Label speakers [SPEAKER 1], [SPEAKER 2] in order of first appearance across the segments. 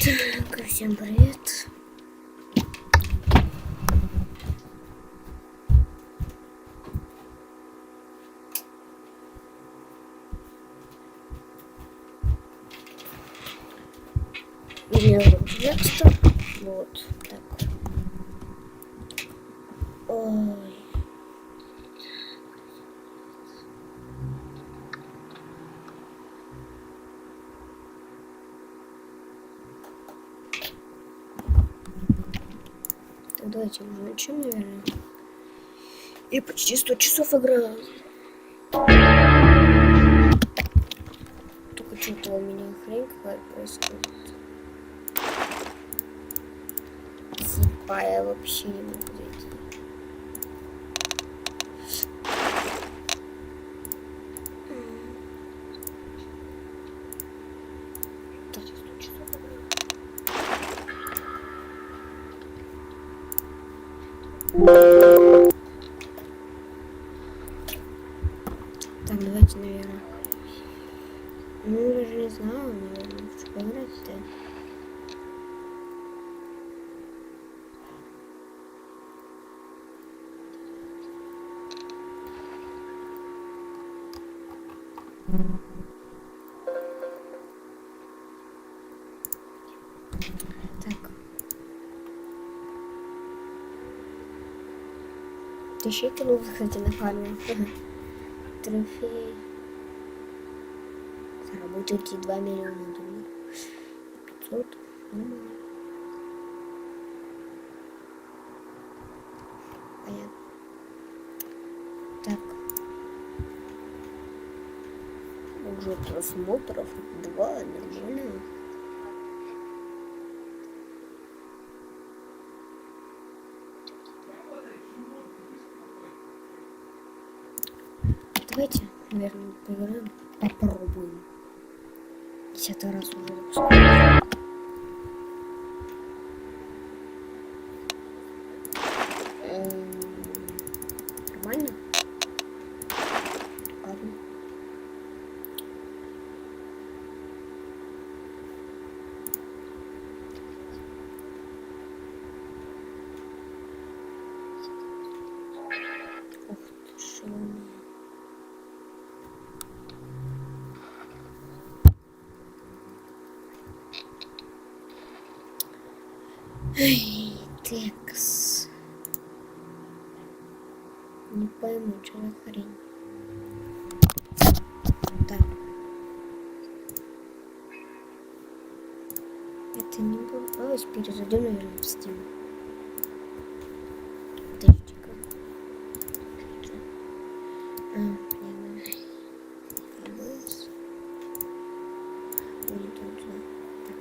[SPEAKER 1] Так, всем привет. Делаем текста. Вот так. Ой. Так, давайте уже начнем, наверное. Я почти 100 часов играю. Только что-то у меня хрень какая-то происходит. Типа я вообще не могу зайти. Так, 100 часов играю. Так, давайте, наверное. Ну, даже не знаю, наверное, что поиграть-то. Так. Тащите, ну, кстати, на фарме. Трофей. Заработайте 2 миллиона долларов. 500. Нормально. Понятно. Так. Уже просмотров 2, нормально. Давайте, наверное, поиграем. Попробуем. 10 раз уже запускаю. Нормально? Ладно. Ух ты, шо. Эй, текс. Не пойму, что за хрень. Так. Это не было. Давайте перезайдем, наверное, в Steam. Подождите-ка. Ладно. Забылось. Не туда. Так.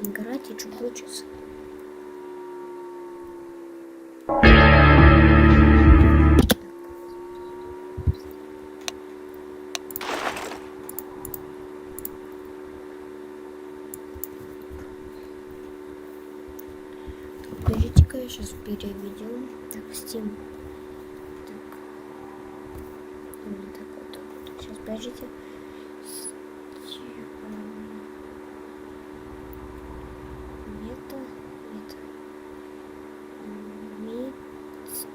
[SPEAKER 1] Играть и что хочется. Подождите-ка, я сейчас переведем. Так, Steam. Так. Ну, так вот, так вот. Сейчас, подождите. Это. Микст.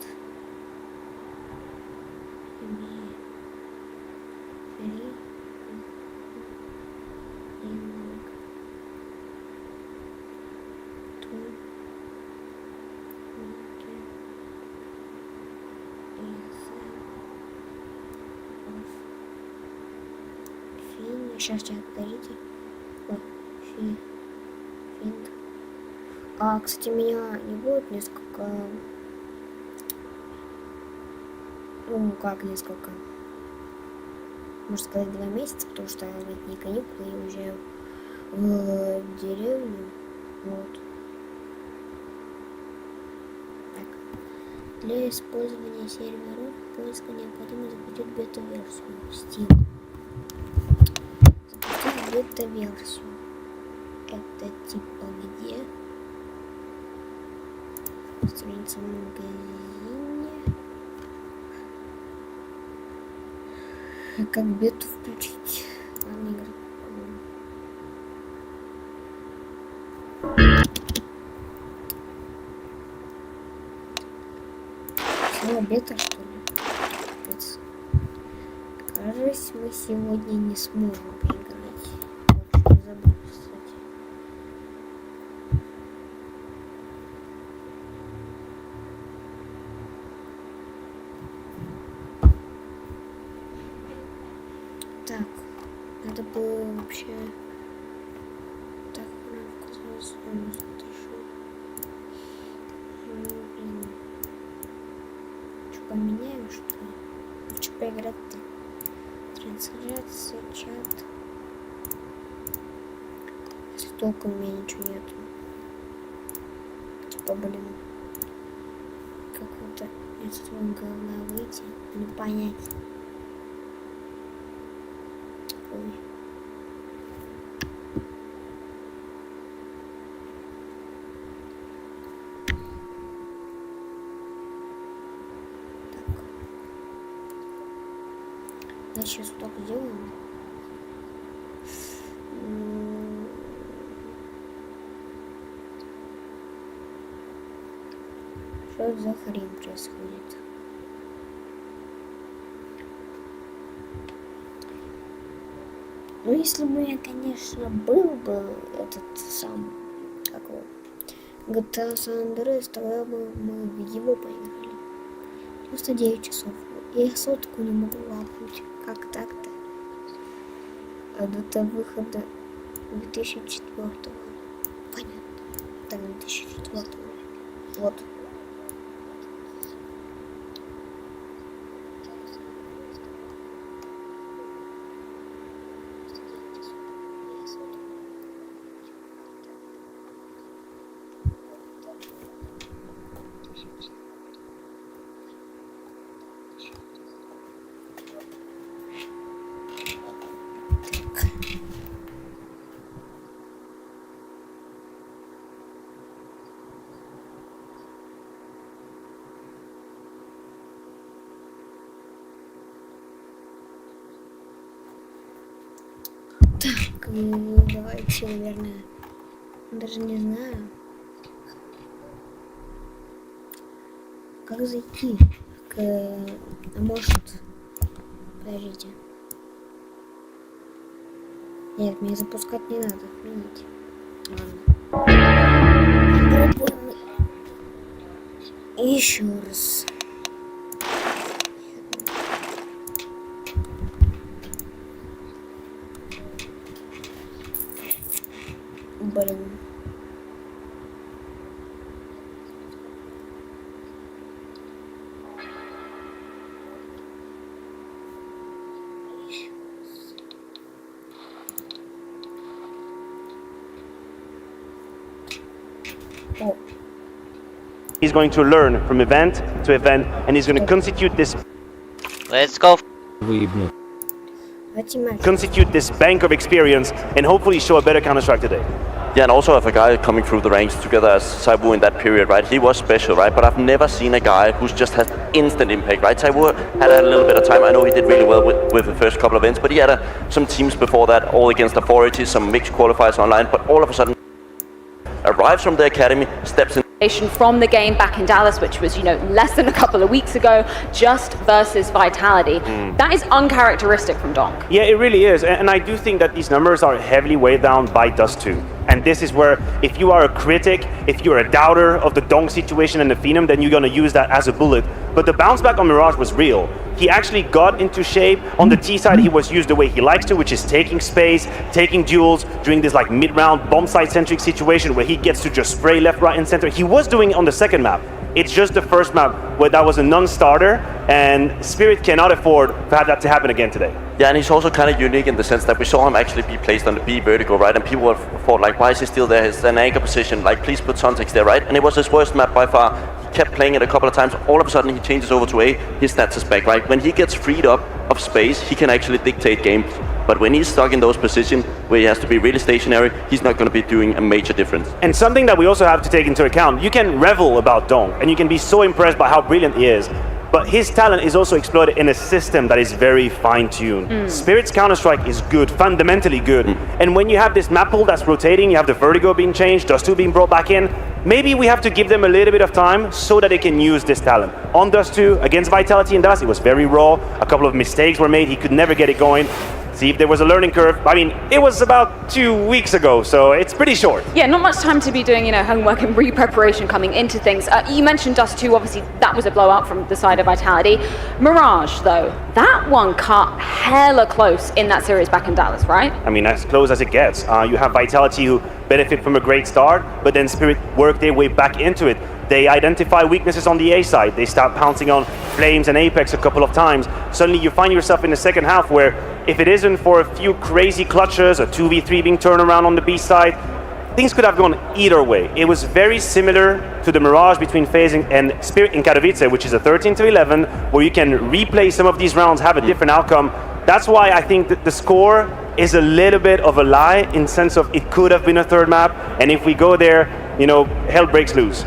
[SPEAKER 1] Сейчас, подождите. Ой, финт. А, кстати, меня не будет несколько... Ну, как несколько? Можно сказать, 2 месяца, потому что летние каникулы, я уезжаю в деревню. Вот. Так. Для использования серверов поиска необходимо запустить бета-версию в Steam. Запустить бета-версию. Это типа где? Страница в магазине. Как бету включить? Ладно, игра. Бета, что ли? Капец. Кажется, мы сегодня не сможем поиграть. Очень забыл, кстати. Так, надо было вообще... Так, казалось, тащу. Блин. Что, поменяем, что ли? Хочу поиграть-то. Трансляция, чат. Столько у меня ничего нету. Типа, блин. Какой-то инструмент головна выйти. Не понять. Ой. Я сейчас так сделаю. Что за хрень происходит? Ну, если бы я, конечно, был бы этот сам, как его, GTA San Andreas, тогда бы мы в его поиграли. 99 часов. Я сотку не могу лапнуть. Как так-то? А до выхода 2004-го. Понятно. Так, 2004-го. Вот. Так, давайте, наверное, даже не знаю, как зайти к... А может, подождите. Нет, мне запускать не надо, отменить. Ладно. Попробуем еще раз. Блин. О.
[SPEAKER 2] He's going to learn from event to event, and he's going to constitute
[SPEAKER 3] Let's go.
[SPEAKER 2] this bank of experience, and hopefully show a better Counter-Strike today.
[SPEAKER 4] Yeah, and also have a guy coming through the ranks together as Taiwu in that period, right? He was special, right? But I've never seen a guy who's just had instant impact, right? Taiwu had a little bit of time. I know he did really well with the first couple of events, but he had some teams before that, all against authorities, some mixed qualifiers online, but all of a sudden arrives from the academy, steps in.
[SPEAKER 5] From the game back in Dallas, which was, less than a couple of weeks ago, just versus Vitality. That is uncharacteristic from Donk.
[SPEAKER 2] Yeah, it really is, and I do think that these numbers are heavily weighed down by Dust 2. And this is where, if you are a critic, if you're a doubter of the Donk situation and the Phenom, then you're going to use that as a bullet. But the bounce back on Mirage was real. He actually got into shape. On the T side, he was used the way he likes to, which is taking space, taking duels, doing this like mid-round bomb site-centric situation where he gets to just spray left, right, and center. He was doing it on the second map. It's just the first map where that was a non-starter, and Spirit cannot afford to have that to happen again today.
[SPEAKER 4] Yeah, and he's also kind of unique in the sense that we saw him actually be placed on the B vertical, right? And people thought, like, why is he still there? He's an anchor position, like, please put Sontex there, right? And it was his worst map by far. He kept playing it a couple of times. All of a sudden, he changes over to A. His stats is back, right? When he gets freed up of space, he can actually dictate games. But when he's stuck in those positions where he has to be really stationary, he's not going to be doing a major difference.
[SPEAKER 2] And something that we also have to take into account, you can revel about Donk, and you can be so impressed by how brilliant he is. But his talent is also exploited in a system that is very fine-tuned. Spirit's Counter-Strike is good, fundamentally good. And when you have this map pool that's rotating, you have the Vertigo being changed, Dust 2 being brought back in, maybe we have to give them a little bit of time so that they can use this talent. On Dust 2, against Vitality in Dust, it was very raw. A couple of mistakes were made. He could never get it going. See if there was a learning curve. I mean, it was about 2 weeks ago, so it's pretty short.
[SPEAKER 5] Yeah, not much time to be doing, homework and re-preparation coming into things. You mentioned Dust 2, obviously that was a blowout from the side of Vitality. Mirage, though, that one cut hella close in that series back in Dallas, right?
[SPEAKER 2] I mean, as close as it gets. You have Vitality who benefit from a great start, but then Spirit work their way back into it. They identify weaknesses on the A side. They start pouncing on Flames and Apex a couple of times. Suddenly you find yourself in the second half where if it isn't for a few crazy clutches, a 2v3 being turned around on the B side, things could have gone either way. It was very similar to the Mirage between FaZe and Spirit in Katowice, which is a 13-11, where you can replay some of these rounds, have a different outcome. That's why I think that the score is a little bit of a lie in sense of it could have been a third map, and if we go there, hell breaks loose.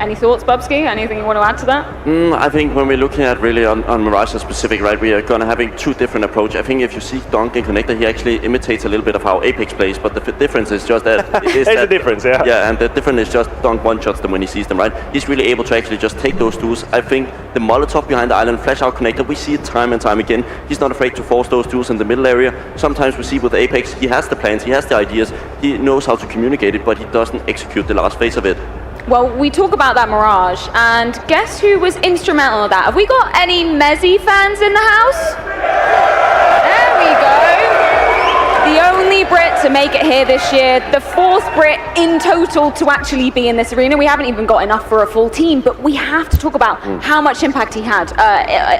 [SPEAKER 5] Any thoughts, Bubsky? Anything you want to add to that?
[SPEAKER 4] I think when we're looking at really on Mirage specific, right, we are gonna having two different approach. I think if you see Dunk in Connector, he actually imitates a little bit of how Apex plays, but the difference is just that
[SPEAKER 2] There's a difference, yeah.
[SPEAKER 4] Yeah, and the difference is just Dunk one-shots them when he sees them, right? He's really able to actually just take those duels. I think the Molotov behind the island, flash out Connector, we see it time and time again. He's not afraid to force those duels in the middle area. Sometimes we see with Apex, he has the plans, he has the ideas, he knows how to communicate it, but he doesn't execute the last phase of it.
[SPEAKER 5] Well, we talk about that Mirage, and guess who was instrumental in that? Have we got any Mezzy fans in the house? There we go. The only Brit to make it here this year, the fourth Brit in total to actually be in this arena. We haven't even got enough for a full team, but we have to talk about how much impact he had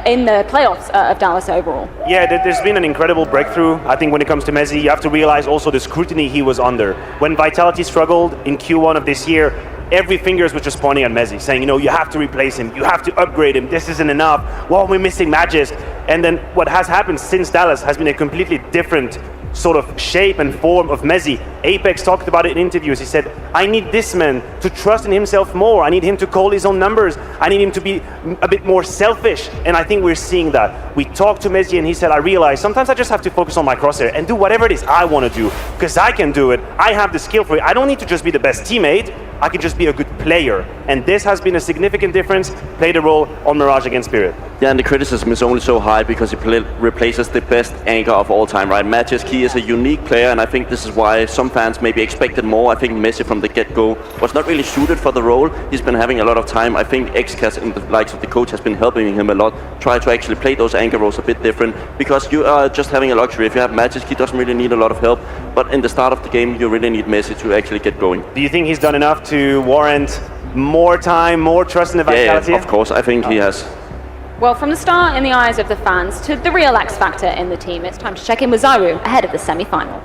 [SPEAKER 5] in the playoffs of Dallas overall.
[SPEAKER 2] Yeah, there's been an incredible breakthrough. I think when it comes to Mezzy, you have to realize also the scrutiny he was under. When Vitality struggled in Q1 of this year, every fingers was just pointing at Mezzy, saying, you have to replace him, you have to upgrade him, this isn't enough, well, we're missing Magist. And then what has happened since Dallas has been a completely different sort of shape and form of Mezzy. Apex talked about it in interviews. He said, I need this man to trust in himself more. I need him to call his own numbers. I need him to be a bit more selfish. And I think we're seeing that. We talked to Mezzy and he said, I realize sometimes I just have to focus on my crosshair and do whatever it is I want to do because I can do it. I have the skill for it. I don't need to just be the best teammate. I can just be a good player. And this has been a significant difference, played a role on Mirage against Spirit.
[SPEAKER 4] Yeah, and the criticism is only so high because he replaces the best anchor of all time, right? Magist, he is a unique player, and I think this is why some fans maybe expected more. I think Messi from the get-go was not really suited for the role. He's been having a lot of time. I think XCAS and the likes of the coach has been helping him a lot, try to actually play those anchor roles a bit different, because you are just having a luxury. If you have Magist, he doesn't really need a lot of help, but in the start of the game, you really need Messi to actually get going.
[SPEAKER 2] Do you think he's done enough to warrant more time, more trust in the Vitality?
[SPEAKER 4] Yeah, of course, I think he has.
[SPEAKER 5] Well, from the start in the eyes of the fans to the real X factor in the team, it's time to check in with Zaru ahead of the semi-final.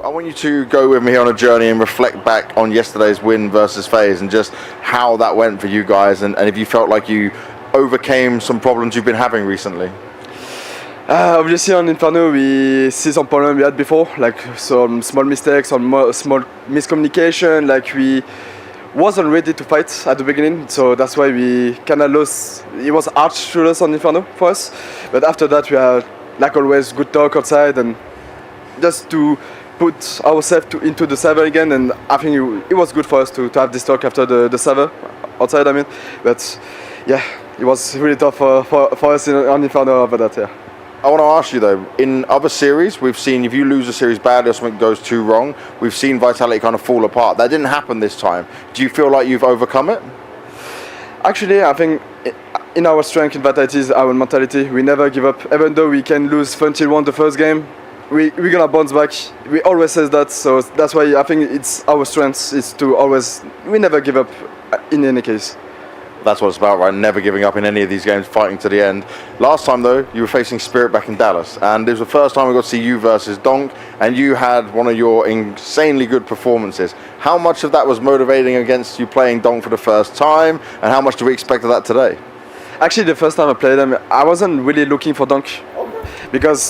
[SPEAKER 6] I want you to go with me on a journey and reflect back on yesterday's win versus FaZe and just how that went for you guys and if you felt like you overcame some problems you've been having recently.
[SPEAKER 7] Obviously on Inferno we see some problems we had before, like some small mistakes, some small miscommunication, like we wasn't ready to fight at the beginning, so that's why we kind of lost. It was hard to lose on Inferno for us, but after that we had, like always, good talk outside and just to put ourselves into the server again, and I think it was good for us to have this talk after the server outside, I mean, but yeah, it was really tough for us on Inferno over that, yeah.
[SPEAKER 6] I want to ask you though, in other series, we've seen if you lose a series badly or something goes too wrong, we've seen Vitality kind of fall apart. That didn't happen this time. Do you feel like you've overcome it?
[SPEAKER 7] Actually, I think in our strength in Vitality is our mentality. We never give up. Even though we can lose 21 the first game, we're gonna bounce back. We always say that, so that's why I think it's our strength is to always, we never give up in any case.
[SPEAKER 6] That's what it's about, right? Never giving up in any of these games, fighting to the end. Last time, though, you were facing Spirit back in Dallas, and it was the first time we got to see you versus Donk, and you had one of your insanely good performances. How much of that was motivating against you playing Donk for the first time, and how much do we expect of that today?
[SPEAKER 7] Actually, the first time I played them, I wasn't really looking for Donk, because